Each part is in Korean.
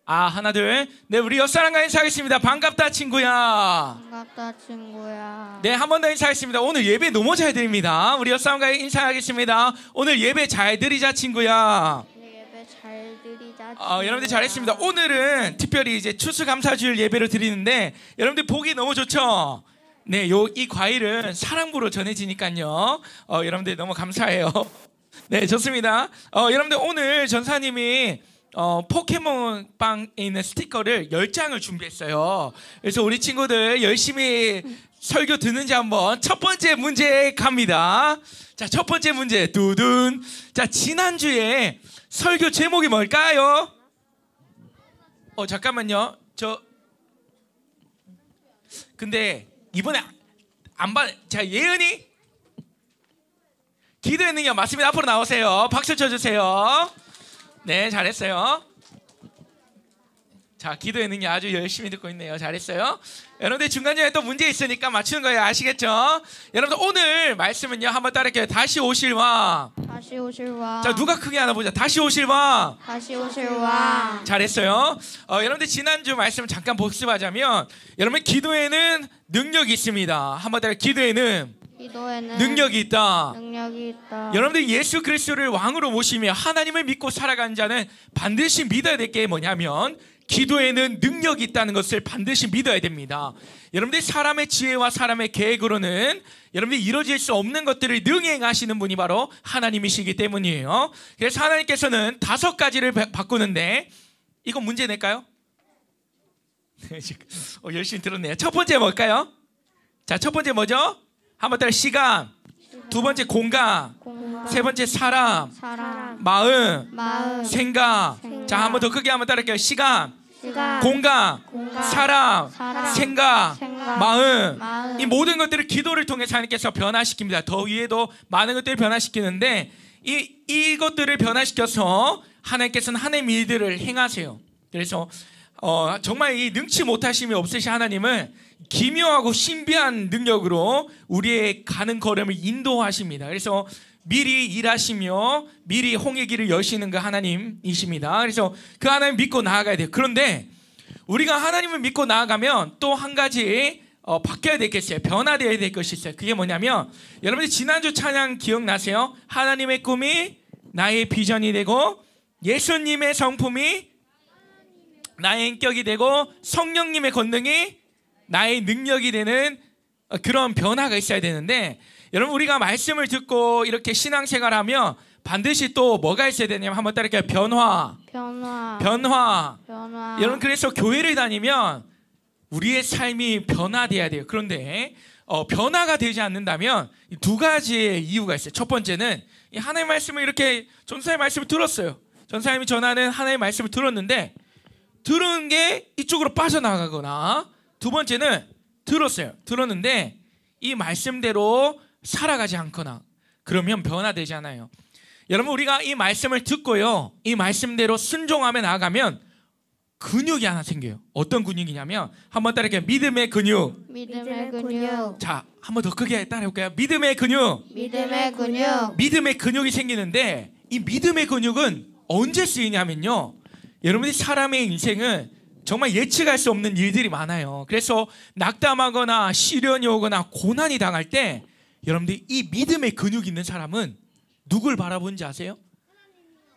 하나 둘. 네, 우리 옆사람과 인사하겠습니다. 반갑다 친구야. 반갑다 친구야. 네, 한 번 더 인사하겠습니다. 오늘 예배 너무 잘 드립니다. 우리 옆사람과 인사하겠습니다. 오늘 예배 잘 드리자 친구야. 예배 잘 드리자 친구야. 여러분들 잘했습니다. 오늘은 특별히 이제 추수감사주일 예배를 드리는데 여러분들 보기 너무 좋죠? 네, 이 과일은 사랑부로 전해지니까요. 여러분들 너무 감사해요. 네, 좋습니다. 여러분들 오늘 전사님이 포켓몬빵에 있는 스티커를 10장을 준비했어요. 그래서 우리 친구들 열심히 설교 듣는지 한번 첫 번째 문제 갑니다. 자, 첫 번째 문제 두둔. 자, 지난주에 설교 제목이 뭘까요? 잠깐만요. 근데 이번에 안 봐. 자, 예은이 기도의 능력 맞습니다. 앞으로 나오세요. 박수 쳐주세요. 네, 잘했어요. 자, 기도의 능력 아주 열심히 듣고 있네요. 잘했어요. 여러분들 중간중간에 또 문제 있으니까 맞추는 거예요. 아시겠죠? 여러분들 오늘 말씀은요, 한번 따라할게요. 다시 오실 왕. 다시 오실 왕. 자, 누가 크게 하나 보자. 다시 오실 왕. 다시 오실 왕. 잘했어요. 여러분들 지난주 말씀 잠깐 복습하자면, 여러분 기도에는 능력이 있습니다. 한번 따라. 기도에는 능력이 있다. 능력이 있다. 여러분들 예수 그리스도를 왕으로 모시며 하나님을 믿고 살아가는 자는 반드시 믿어야 될 게 뭐냐면 기도에는 능력이 있다는 것을 반드시 믿어야 됩니다. 여러분들 사람의 지혜와 사람의 계획으로는 여러분들 이루어질 수 없는 것들을 능행하시는 분이 바로 하나님이시기 때문이에요. 그래서 하나님께서는 5가지를 바꾸는데 이거 문제 낼까요? 열심히 들었네요. 첫 번째 뭘까요? 자, 첫 번째 뭐죠? 한번 따라. 시간. 두 번째 공간. 세 번째 사람. 마음. 생각. 자, 한번 더 크게 한번 따라할게요. 시간. 공간. 사람. 생각. 마음. 이 모든 것들을 기도를 통해서 하나님께서 변화시킵니다. 더 위에도 많은 것들을 변화시키는데 이것들을 변화시켜서 하나님께서는 하나님의 일들을 행하세요. 그래서 정말 이 능치 못하심이 없으신 하나님은 기묘하고 신비한 능력으로 우리의 가는 걸음을 인도하십니다. 그래서 미리 일하시며 미리 홍해 길을 여시는 그 하나님이십니다. 그래서 그 하나님 믿고 나아가야 돼요. 그런데 우리가 하나님을 믿고 나아가면 또 한 가지 바뀌어야 되겠어요. 변화되어야 될 것이 있어요. 그게 뭐냐면 여러분들 지난주 찬양 기억나세요? 하나님의 꿈이 나의 비전이 되고 예수님의 성품이 나의 인격이 되고 성령님의 권능이 나의 능력이 되는 그런 변화가 있어야 되는데 여러분 우리가 말씀을 듣고 이렇게 신앙생활하면 반드시 또 뭐가 있어야 되냐면 한번 따라할게요. 변화. 여러분 그래서 교회를 다니면 우리의 삶이 변화돼야 돼요. 그런데 변화가 되지 않는다면 두 가지의 이유가 있어요. 첫 번째는 이 하나님의 말씀을 이렇게 전사의 말씀을 들었어요. 전사님이 전하는 하나님의 말씀을 들었는데 들은 게 이쪽으로 빠져나가거나 두 번째는 들었는데 이 말씀대로 살아가지 않거나 그러면 변화되지 않아요. 여러분 우리가 이 말씀을 듣고요 이 말씀대로 순종하며 나아가면 근육이 하나 생겨요. 어떤 근육이냐면 한번 따라할게요. 믿음의 근육. 자, 한번 더 크게 따라해볼까요? 믿음의 근육이 생기는데 이 믿음의 근육은 언제 쓰이냐면요 여러분이 사람의 인생은 정말 예측할 수 없는 일들이 많아요. 그래서 낙담하거나 시련이 오거나 고난이 당할 때 여러분들 이 믿음의 근육이 있는 사람은 누굴 바라보는지 아세요?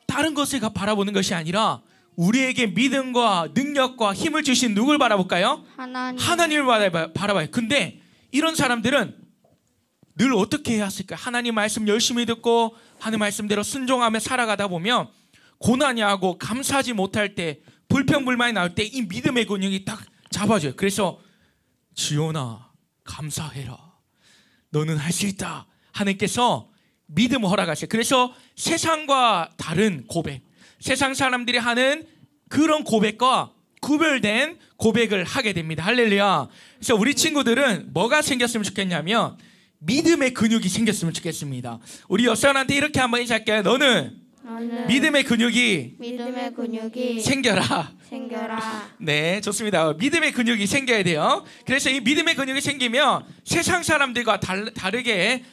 다른 것을 바라보는 것이 아니라 우리에게 믿음과 능력과 힘을 주신 누굴 바라볼까요? 하나님을 바라봐요. 근데 이런 사람들은 늘 어떻게 해야 했을까요? 하나님 말씀 열심히 듣고 하나님 말씀대로 순종하며 살아가다 보면 고난이 하고 감사하지 못할 때 불평불만이 나올 때 이 믿음의 근육이 딱 잡아줘요. 그래서 지온아 감사해라. 너는 할 수 있다. 하나님께서 믿음을 허락하세요. 그래서 세상과 다른 고백, 세상 사람들이 하는 그런 고백과 구별된 고백을 하게 됩니다. 할렐루야. 그래서 우리 친구들은 뭐가 생겼으면 좋겠냐면 믿음의 근육이 생겼으면 좋겠습니다. 우리 옆사람한테 이렇게 한번 인사할게요. 너는 믿음의 근육이 생겨라. 네, 좋습니다. 믿음의 근육이 생겨야 돼요. 그래서 이 믿음의 근육이 생기면 세상 사람들과 다르게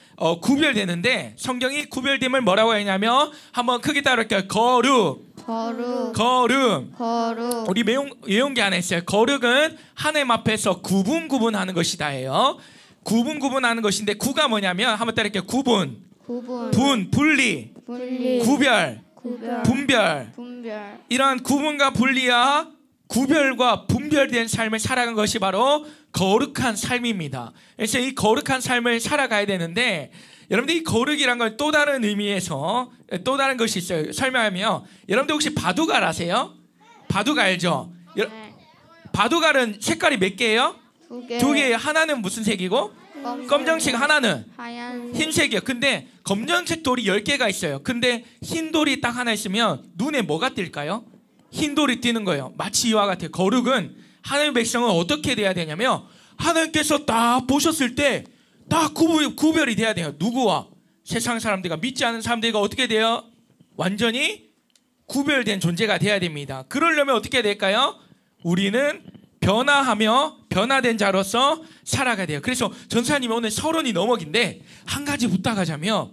구별되는데 성경이 구별됨을 뭐라고 하냐면 한번 크게 따라할게요. 거룩, 거룩. 거룩. 우리 외운기 하나 있어요. 거룩은 하나님 앞에서 구분하는 것이다예요. 구분하는 것인데 구가 뭐냐면 한번 따라할게요. 구분, 분리, 구별, 분별. 이러한 구분과 분리와 구별과 분별된 삶을 살아가는 것이 바로 거룩한 삶입니다. 그래서 이 거룩한 삶을 살아가야 되는데 여러분들 이 거룩이란 건 또 다른 의미에서 또 다른 것이 있어요. 설명하면 여러분들 혹시 바둑알 아세요? 바둑 알죠? 바둑알은 색깔이 몇 개예요? 두 개예요. 하나는 무슨 색이고? 검정색, 하나는 하얀 흰색이요. 근데 검정색 돌이 10개가 있어요. 근데 흰 돌이 딱 하나 있으면 눈에 뭐가 띌까요? 흰 돌이 띄는 거예요. 마치 이와 같아요. 거룩은 하나님의 백성은 어떻게 돼야 되냐면 하나님께서 딱 보셨을 때 딱 구별이 돼야 돼요. 누구와? 세상 사람들과 믿지 않는 사람들과 어떻게 돼요? 완전히 구별된 존재가 돼야 됩니다. 그러려면 어떻게 될까요? 우리는 변화하며 변화된 자로서 살아가야 돼요. 그래서 전사님이 오늘 30이 넘어긴데 한 가지 부탁하자면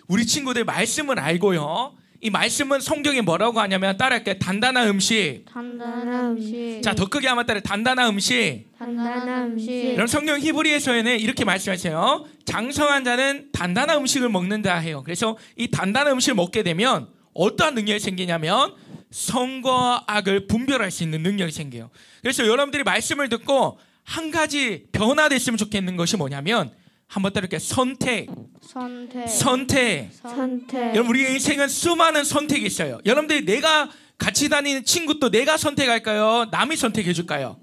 우리 친구들 말씀을 알고요. 이 말씀은 성경에 뭐라고 하냐면 따라할게요. 단단한 음식. 자, 더 크게 한번 따라. 단단한 음식. 여러분 성경 히브리서에는 이렇게 말씀하세요. 장성한 자는 단단한 음식을 먹는다 해요. 그래서 이 단단한 음식을 먹게 되면 어떠한 능력이 생기냐면 선과 악을 분별할 수 있는 능력이 생겨요. 그래서 여러분들이 말씀을 듣고 한 가지 변화됐으면 좋겠는 것이 뭐냐면 한번 따라할게요. 선택. 여러분 우리의 인생은 수많은 선택이 있어요. 여러분들이 내가 같이 다니는 친구도 내가 선택할까요? 남이 선택해 줄까요?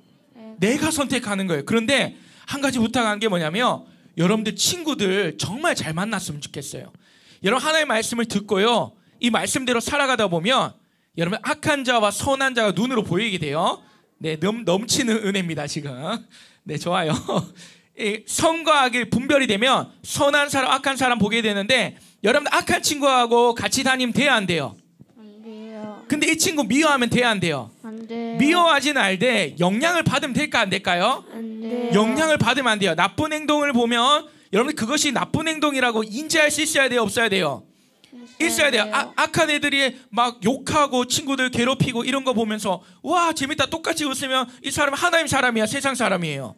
내가 선택하는 거예요. 그런데 한 가지 부탁하는 게 뭐냐면 여러분들 친구들 정말 잘 만났으면 좋겠어요. 여러분 하나님의 말씀을 듣고요. 이 말씀대로 살아가다 보면 여러분 악한 자와 선한 자가 눈으로 보이게 돼요. 네, 넘치는 은혜입니다 지금. 네, 좋아요. 선과 악이 분별이 되면 선한 사람, 악한 사람 보게 되는데 여러분 악한 친구하고 같이 다니면 돼야 안 돼요? 안 돼요. 근데 이 친구 미워하면 돼야 안 돼요? 안 돼요. 미워하지는 알되 영향을 받으면 될까 안 될까요? 안 돼요. 영향을 받으면 안 돼요. 나쁜 행동을 보면 여러분 그것이 나쁜 행동이라고 인지할 수 있어야 돼요? 없어야 돼요? 있어야 돼요. 악한 애들이 막 욕하고 친구들 괴롭히고 이런 거 보면서 와 재밌다 똑같이 웃으면 이 사람은 하나님 사람이야? 세상 사람이에요?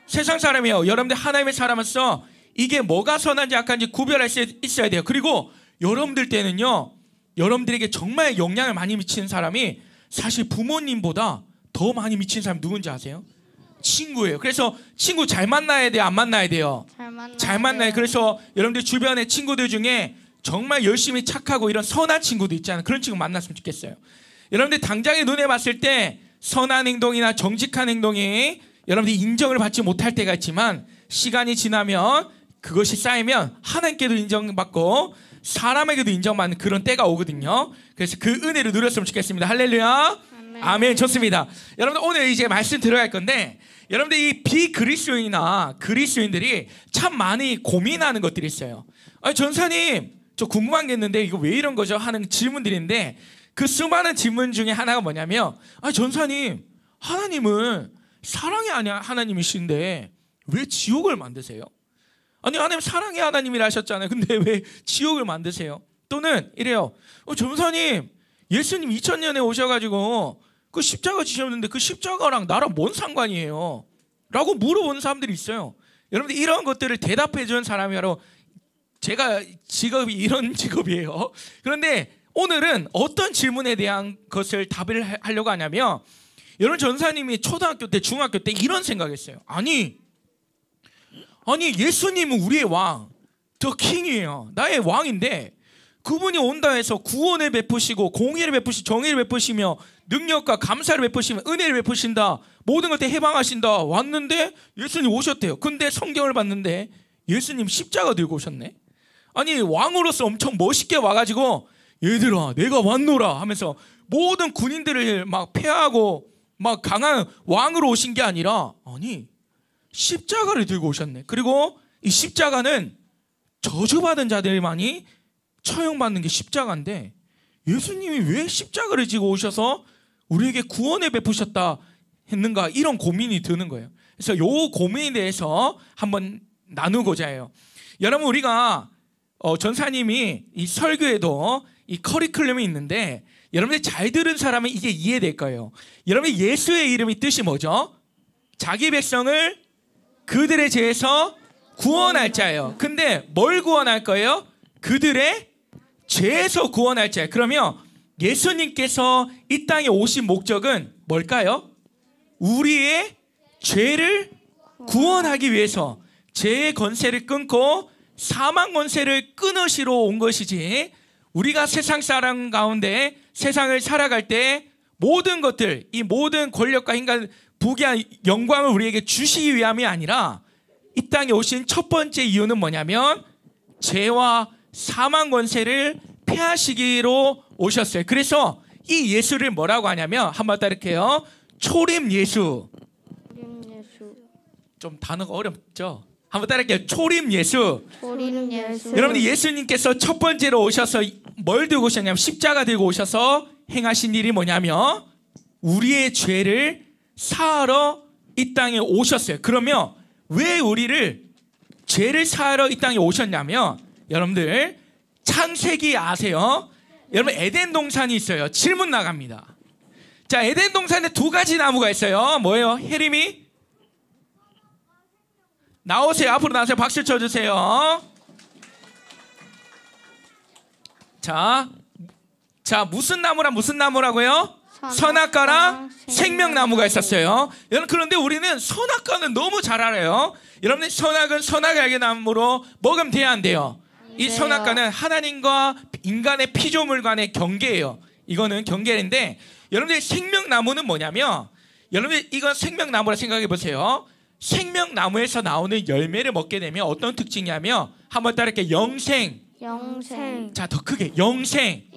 세상 사람이에요. 여러분들 하나님의 사람으로서 이게 뭐가 선한지 악한지 구별할 수 있어야 돼요. 그리고 여러분들 때는요 여러분들에게 정말 영향을 많이 미치는 사람이 사실 부모님보다 더 많이 미치는 사람이 누군지 아세요? 친구예요. 그래서 친구 잘 만나야 돼요? 안 만나야 돼요? 잘 만나요. 그래서 여러분들 주변에 친구들 중에 정말 열심히 착하고 이런 선한 친구도 있잖아요. 그런 친구 만났으면 좋겠어요. 여러분들 당장에 눈에 봤을 때 선한 행동이나 정직한 행동이 여러분들이 인정을 받지 못할 때가 있지만 시간이 지나면 그것이 쌓이면 하나님께도 인정받고 사람에게도 인정받는 그런 때가 오거든요. 그래서 그 은혜를 누렸으면 좋겠습니다. 할렐루야. 아멘. 좋습니다. 여러분들 오늘 이제 말씀 들어갈 건데 여러분들 이 비그리스도인이나 그리스도인들이 참 많이 고민하는 것들이 있어요. 아니 전사님 저 궁금한 게 있는데 이거 왜 이런 거죠? 하는 질문들인데 그 수많은 질문 중에 하나가 뭐냐면 아니 전사님 하나님은 사랑의 하나님이신데 왜 지옥을 만드세요? 아니 하나님 사랑의 하나님이라 하셨잖아요. 근데 왜 지옥을 만드세요? 또는 이래요. 전사님 예수님 2000년에 오셔가지고 그 십자가 지셨는데 그 십자가랑 나랑 뭔 상관이에요? 라고 물어보는 사람들이 있어요. 여러분들 이런 것들을 대답해 주는 사람이 바로 제가 직업이 이런 직업이에요. 그런데 오늘은 어떤 질문에 대한 것을 답을 하려고 하냐면 여러분 전사님이 초등학교 때 중학교 때 이런 생각했어요. 아니 예수님은 우리의 왕, 더 킹이에요. 나의 왕인데 그분이 온다 해서 구원을 베푸시고 공의를 베푸시고 정의를 베푸시며 능력과 감사를 베푸시며 은혜를 베푸신다. 모든 것에 해방하신다. 왔는데 예수님 오셨대요. 근데 성경을 봤는데 예수님 십자가 들고 오셨네. 아니 왕으로서 엄청 멋있게 와가지고 얘들아 내가 왔노라 하면서 모든 군인들을 막 패하고 막 강한 왕으로 오신 게 아니라 아니 십자가를 들고 오셨네. 그리고 이 십자가는 저주받은 자들만이 처형받는 게 십자가인데 예수님이 왜 십자가를 지고 오셔서 우리에게 구원을 베푸셨다 했는가 이런 고민이 드는 거예요. 그래서 이 고민에 대해서 한번 나누고자 해요. 여러분 우리가 전사님이 이 설교에도 이 커리큘럼이 있는데 여러분들 잘 들은 사람은 이게 이해될 거예요. 여러분 예수의 이름이 뜻이 뭐죠? 자기 백성을 그들의 죄에서 구원할 자예요. 근데 뭘 구원할 거예요? 그들의 죄에서 구원할 자예요. 그러면 예수님께서 이 땅에 오신 목적은 뭘까요? 우리의 죄를 구원하기 위해서 죄의 권세를 끊고 사망 권세를 끊으시러 온 것이지, 우리가 세상 사람 가운데 세상을 살아갈 때 모든 것들, 이 모든 권력과 인간 부귀한 영광을 우리에게 주시기 위함이 아니라 이 땅에 오신 첫 번째 이유는 뭐냐면 죄와 사망 권세를 폐하시기로 오셨어요. 그래서 이 예수를 뭐라고 하냐면, 한번 따를게요. 초림 예수. 초림 예수. 좀 단어가 어렵죠? 한번 따를게요. 초림 예수. 초림 예수. 여러분, 예수님께서 첫 번째로 오셔서 뭘 들고 오셨냐면 십자가 들고 오셔서 행하신 일이 뭐냐면 우리의 죄를 사하러 이 땅에 오셨어요. 그러면 왜 우리를 죄를 사하러 이 땅에 오셨냐면, 여러분들 창세기 아세요? 여러분 에덴 동산이 있어요. 질문 나갑니다. 자, 에덴 동산에 두 가지 나무가 있어요. 뭐예요? 혜림이 나오세요. 앞으로 나오세요. 박수 쳐주세요. 자, 무슨 나무랑 무슨 나무라고요? 선악과랑 생명나무가 있었어요. 여러분, 그런데 우리는 선악과는 너무 잘 알아요. 여러분들 선악은 선악을 알게 나무로 먹으면 돼야 안 돼요? 이 선악과는 하나님과 인간의 피조물 간의 경계예요. 이거는 경계인데, 여러분들 생명나무는 뭐냐면, 여러분들 이건 생명나무라 생각해 보세요. 생명나무에서 나오는 열매를 먹게 되면 어떤 특징이냐면, 한번 따를게. 영생. 자, 더 크게. 영생.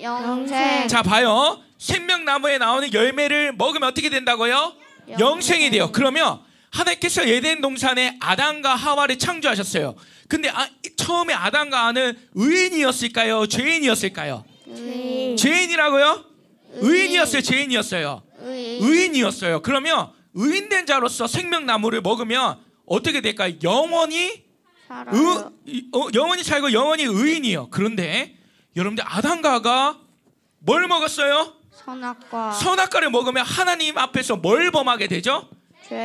자, 봐요. 생명나무에 나오는 열매를 먹으면 어떻게 된다고요? 영생이 돼요. 그러면 하나님께서 에덴 동산에 아담과 하와를 창조하셨어요. 근데 처음에 아담과 하와는 의인이었을까요? 죄인이었을까요? 죄인이라고요? 의인이었어요? 죄인이었어요? 의인이었어요. 그러면 의인된 자로서 생명나무를 먹으면 어떻게 될까요? 영원히 영원히 살고 영원히 의인이요. 그런데 여러분들 아담과 하와가 뭘 먹었어요? 선악과를 먹으면 하나님 앞에서 뭘 범하게 되죠?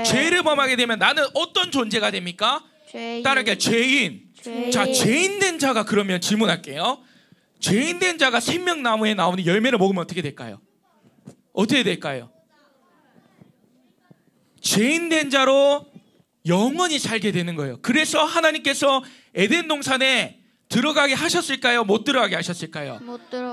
죄를 범하게 되면 나는 어떤 존재가 됩니까? 따라게 죄인. 자, 죄인된 자가, 그러면 질문할게요. 죄인된 자가 생명나무에 나오는 열매를 먹으면 어떻게 될까요? 어떻게 될까요? 죄인된 자로 영원히 살게 되는 거예요. 그래서 하나님께서 에덴 동산에 들어가게 하셨을까요? 못 들어가게 하셨을까요?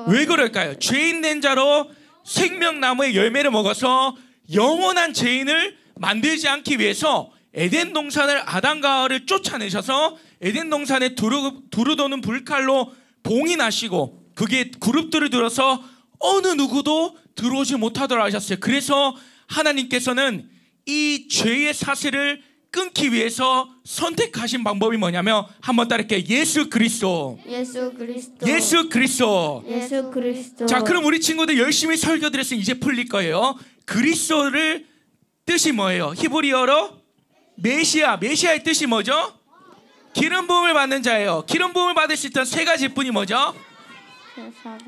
왜 그럴까요? 죄인된 자로 생명나무의 열매를 먹어서 영원한 죄인을 만들지 않기 위해서 에덴 동산을 아담과 하와를 쫓아내셔서 에덴 동산에 두루도는 불칼로 봉인하시고 그게 그룹들을 들어서 어느 누구도 들어오지 못하도록 하셨어요. 그래서 하나님께서는 이 죄의 사슬을 끊기 위해서 선택하신 방법이 뭐냐면, 한번 따를게요. 예수 그리스도. 자, 그럼 우리 친구들 열심히 설교 들었으니 이제 풀릴 거예요. 그리스도를 뜻이 뭐예요? 히브리어로 메시아의 뜻이 뭐죠? 기름 부음을 받는 자예요. 기름 부음을 받을 수 있던 세 가지 분이 뭐죠?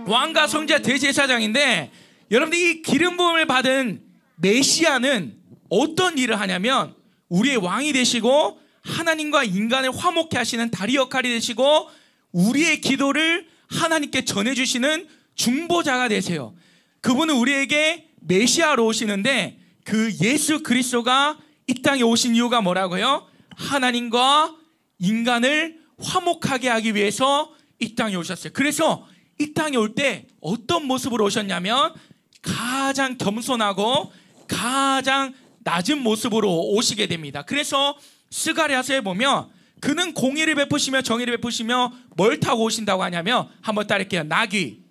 왕과 성자 대제사장인데, 여러분들 이 기름 부음을 받은 메시아는 어떤 일을 하냐면 우리의 왕이 되시고 하나님과 인간을 화목케 하시는 다리 역할이 되시고 우리의 기도를 하나님께 전해주시는 중보자가 되세요. 그분은 우리에게 메시아로 오시는데, 그 예수 그리스도가 이 땅에 오신 이유가 뭐라고요? 하나님과 인간을 화목하게 하기 위해서 이 땅에 오셨어요. 그래서 이 땅에 올 때 어떤 모습으로 오셨냐면 가장 겸손하고 가장 낮은 모습으로 오시게 됩니다. 그래서 스가랴서에 보면 그는 공의를 베푸시며 정의를 베푸시며 뭘 타고 오신다고 하냐면, 한번 따를게요. 나귀.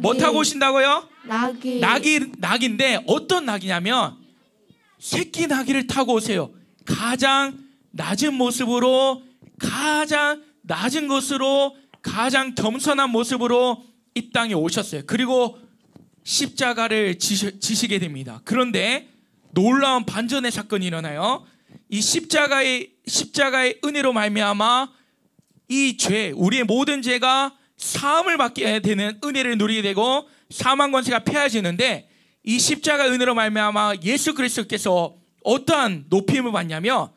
뭐 타고 오신다고요? 나귀인데 어떤 나귀냐면 새끼 나귀를 타고 오세요. 가장 낮은 모습으로, 가장 낮은 것으로, 가장 겸손한 모습으로 이 땅에 오셨어요. 그리고 십자가를 지시게 됩니다. 그런데 놀라운 반전의 사건이 일어나요. 이 십자가의 은혜로 말미암아 이 죄, 우리의 모든 죄가 사함을 받게 되는 은혜를 누리게 되고 사망 권세가 폐하지는데 이 십자가 은혜로 말미암아 예수 그리스도께서 어떠한 높임을 받냐면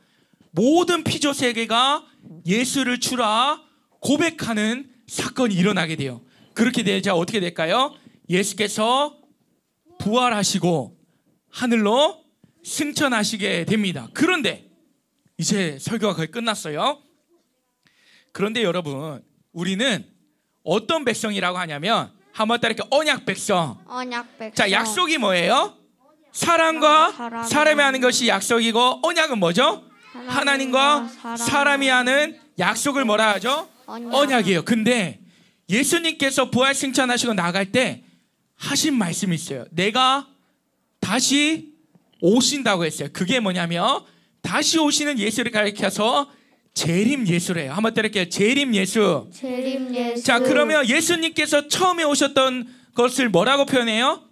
모든 피조 세계가 예수를 주라 고백하는 사건이 일어나게 돼요. 그렇게 되자 어떻게 될까요? 예수께서 부활하시고 하늘로 승천하시게 됩니다. 그런데 이제 설교가 거의 끝났어요. 그런데 여러분, 우리는 어떤 백성이라고 하냐면 한번 따라 이렇게 언약 백성. 언약 백성. 자, 약속이 뭐예요? 사람과 사람이 하는 것이 약속이고 언약은 뭐죠? 하나님과 사람이 하는 약속을 뭐라 하죠? 언약이에요. 근데 예수님께서 부활 승천하시고 나갈 때 하신 말씀이 있어요. 내가 다시 오신다고 했어요. 그게 뭐냐면 다시 오시는 예수를 가리켜서 재림 예수래요. 한번 때릴게요. 재림 예수. 재림 예수. 자, 그러면 예수님께서 처음에 오셨던 것을 뭐라고 표현해요?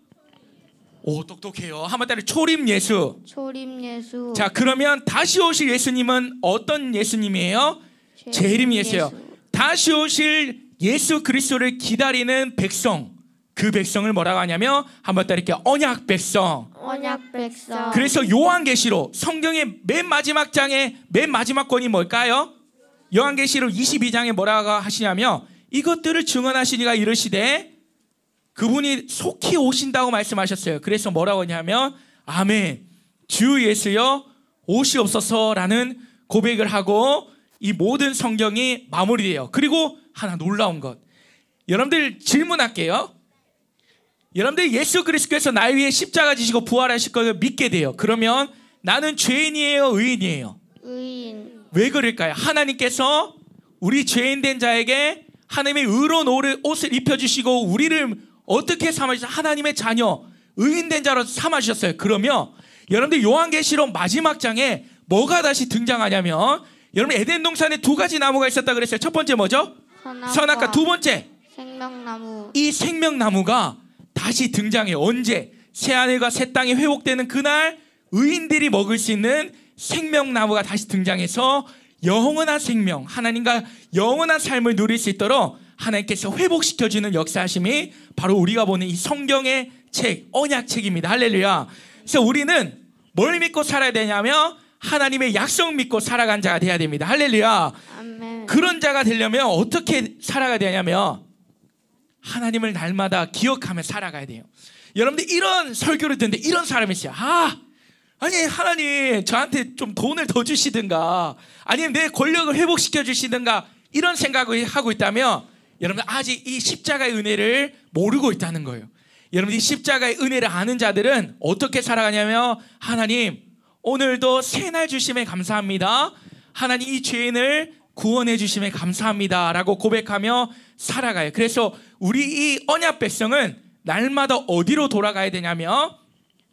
오, 똑똑해요. 한번 따라 초림 예수. 초림 예수. 자, 그러면 다시 오실 예수님은 어떤 예수님이에요? 재림 예수예요. 다시 오실 예수 그리스도를 기다리는 백성, 그 백성을 뭐라고 하냐면 한번 따라 이렇게 언약 백성. 언약 백성. 그래서 요한계시록 성경의 맨 마지막 장의 맨 마지막 권이 뭘까요? 요한계시록 22장에 뭐라고 하시냐면 이것들을 증언하시니가 이르시되 그분이 속히 오신다고 말씀하셨어요. 그래서 뭐라고 하냐면 아멘 주 예수여 오시옵소서라는 고백을 하고 이 모든 성경이 마무리돼요. 그리고 하나 놀라운 것, 여러분들 질문할게요. 여러분들 예수 그리스도께서 나를 위해 십자가 지시고 부활하실 것을 믿게 돼요. 그러면 나는 죄인이에요, 의인이에요? 의인. 왜 그럴까요? 하나님께서 우리 죄인된 자에게 하나님의 의로운 옷을 입혀주시고 우리를 어떻게 삼아주셨어요? 하나님의 자녀, 의인된 자로 삼아주셨어요. 그러면 여러분들 요한계시록 마지막 장에 뭐가 다시 등장하냐면 여러분 에덴 동산에 두 가지 나무가 있었다 그랬어요. 첫 번째 뭐죠? 선악과. 두 번째 생명나무. 이 생명나무가 다시 등장해요. 언제? 새하늘과 새 땅이 회복되는 그날 의인들이 먹을 수 있는 생명나무가 다시 등장해서 영원한 생명, 하나님과 영원한 삶을 누릴 수 있도록 하나님께서 회복시켜주는 역사하심이 바로 우리가 보는 이 성경의 책, 언약책입니다. 할렐루야. 그래서 우리는 뭘 믿고 살아야 되냐면 하나님의 약속 믿고 살아간 자가 돼야 됩니다. 할렐루야. 아멘. 그런 자가 되려면 어떻게 살아가야 되냐면 하나님을 날마다 기억하며 살아가야 돼요. 여러분들 이런 설교를 듣는데 이런 사람이 있어요. 아니 하나님 저한테 좀 돈을 더 주시든가 아니면 내 권력을 회복시켜 주시든가 이런 생각을 하고 있다면 여러분 아직 이 십자가의 은혜를 모르고 있다는 거예요. 여러분 이 십자가의 은혜를 아는 자들은 어떻게 살아가냐면 하나님 오늘도 새날 주심에 감사합니다. 하나님 이 죄인을 구원해 주심에 감사합니다 라고 고백하며 살아가요. 그래서 우리 이 언약 백성은 날마다 어디로 돌아가야 되냐면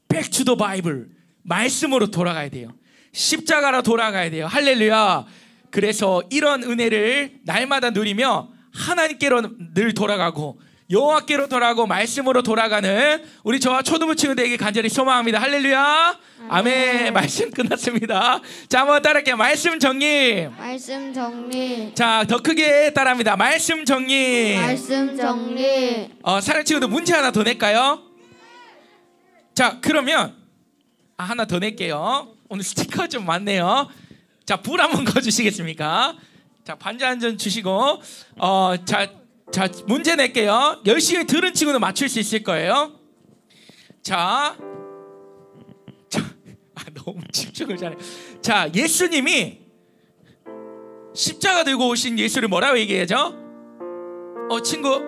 Back to the Bible, 말씀으로 돌아가야 돼요. 십자가로 돌아가야 돼요. 할렐루야. 그래서 이런 은혜를 날마다 누리며 하나님께로 늘 돌아가고 여호와께로 돌아가고 말씀으로 돌아가는 우리 저와 초등부 친구들에게 간절히 소망합니다. 할렐루야. 아멘. 말씀 끝났습니다. 자, 한번 따라할게요. 말씀 정리. 말씀 정리. 자, 더 크게 따라합니다. 말씀 정리. 말씀 정리. 사랑 친구들 문제 하나 더 낼까요? 자, 그러면 하나 더 낼게요. 오늘 스티커 좀 많네요. 자, 불 한번 꺼주시겠습니까? 자, 반지 한 잔 주시고 자, 문제 낼게요. 열심히 들은 친구는 맞출 수 있을 거예요. 자, 너무 집중을 잘해. 자, 예수님이 십자가 들고 오신 예수를 뭐라고 얘기하죠? 친구,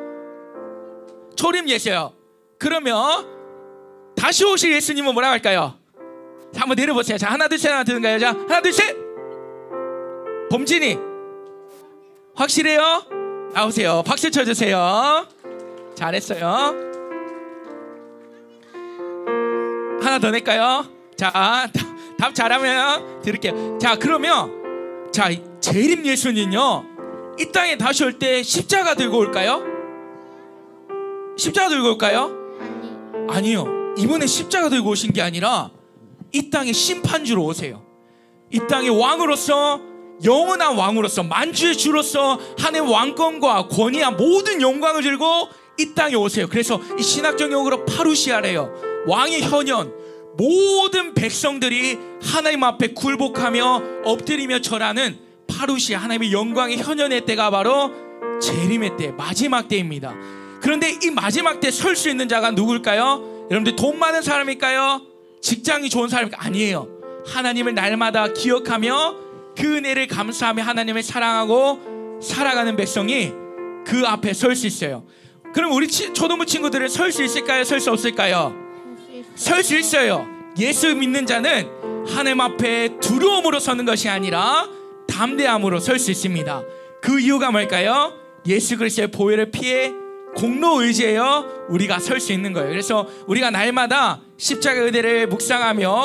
초림 예수요. 그러면 다시 오실 예수님은 뭐라고 할까요? 자, 한번 내려보세요. 자, 하나 둘 셋 하나 드는가요? 자, 하나 둘 셋. 범진이 확실해요? 나오세요. 박수 쳐주세요. 잘했어요. 하나 더 낼까요? 자, 답 잘하면 드릴게요. 자, 그러면 자, 재림 예수는요 이 땅에 다시 올 때 십자가 들고 올까요? 십자가 들고 올까요? 아니요. 이번에 십자가 들고 오신 게 아니라 이 땅에 심판주로 오세요. 이 땅의 왕으로서 영원한 왕으로서 만주의 주로서 하나님의 왕권과 권위와 모든 영광을 들고 이 땅에 오세요. 그래서 이 신학적 용어로 파루시아래요. 왕의 현현. 모든 백성들이 하나님 앞에 굴복하며 엎드리며 절하는 파루시아, 하나님의 영광의 현현의 때가 바로 재림의 때, 마지막 때입니다. 그런데 이 마지막 때 설 수 있는 자가 누굴까요? 여러분들 돈 많은 사람일까요? 직장이 좋은 사람일까요? 아니에요. 하나님을 날마다 기억하며 그 은혜를 감사하며 하나님을 사랑하고 살아가는 백성이 그 앞에 설 수 있어요. 그럼 우리 초등부 친구들은 설 수 있을까요? 설 수 없을까요? 설 수 있어요. 예수 믿는 자는 하나님 앞에 두려움으로 서는 것이 아니라 담대함으로 설 수 있습니다. 그 이유가 뭘까요? 예수 그리스도의 보혈을 피해 공로 의지하여 우리가 설 수 있는 거예요. 그래서 우리가 날마다 십자가 의대를 묵상하며